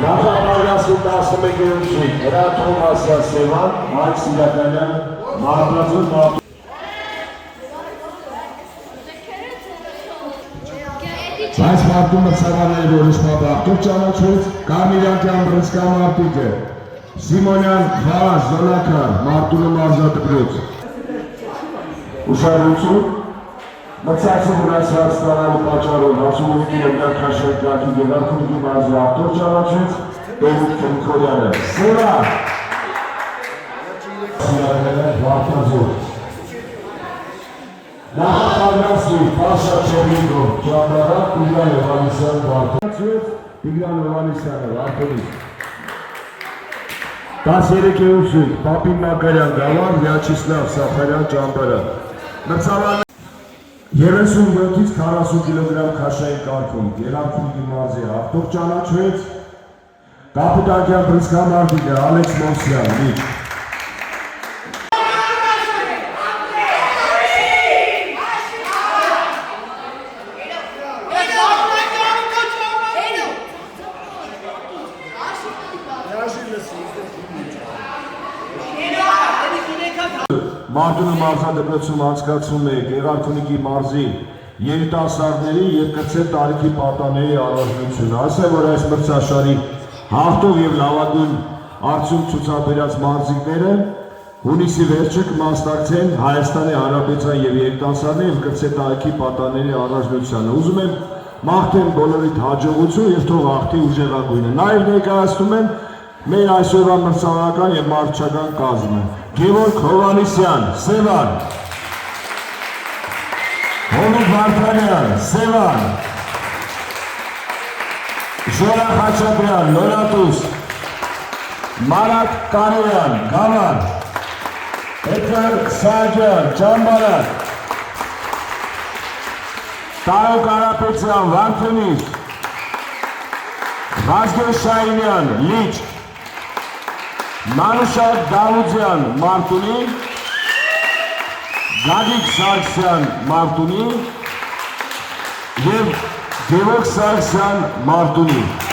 Նախապարգասի 11-ին Հրաթոմ Ասյան Սևան, Հայկ Սիրականյան, Մարտազուն Մարտու։ Այս մարդու մրցավարների որոշ պատրախտով ճանաչվեց Կարմիրյանյան բրսկա մարտիկը, Սիմոնյան Խարաշ Զոնակար, Մարտունը մարզադպրոց։ Ուշադրություն, մրցակցի վրացված ստանալու պատճառով 65 կիլոգրամ քաշակյակի գեղարքունիքի մարզի ավտոր ճանաչվեց Տերուկ Քնքորյանը։ Սևա! Սիրականը Վարդազոր։ Նախապարգասի Պաշա Չերնիկով ճամբարակ Տիգրան Հովհաննիսյան Վարդազոր, Տիգրան Հովհաննիսյանը Վարդոնից։ 13-ին Պապին Մակարյան Գավառ, Վյաչիսլավ Սաֆարյան ճամբարակ։ Մրցավարներ 37-ից 40 կիլոգրամ քաշային կարգում գեղարքունիքի մարզի ավտոր ճանաչվեց Կապուտակյան բրսկա մարտիկը Ալեքս Մոսյան, Լիճ։ Մարտունը մարզադպրոցում անցկացվում է գեղարքունիքի մարզի երիտասարդների և կրտսեր տարիքի պատանների առանձնությունը։ Ասեմ, որ այս մրցաշարի հաղթող և լավագույն արդյունք ցուցաբերած մարզիկները հունիսի վերջը կմասնակցեն Հայաստանի Հանրապետության և երիտասարդների և կրտսեր տարիքի պատանների առանձնությանը։ Ուզում եմ մաղթեմ բոլորիդ հաջողություն և թող հաղթի ուժեղագույնը։ Նաև ներկայացնում եմ մեր այսօրվա մրցավարական և մարզչական կազմը։ Գևորգ Հովհաննիսյան, Սևան, Հովիկ Վարդանյան, Սևան, Ժորա Խաչատրյան, Նորատուս, Մարատ Կանոյան, Գավառ, Էդգար Սահակյան, Ճամբարակ, Տարո Կարապետյան, Վարդենիս, Վազգեն Շահինյան, Լիճ, Մանուշակ Դավուձյան, Մարտունի, Գագիկ Սարգսյան, Մարտունի և Գևորգ Սարգսյան, Մարտունի։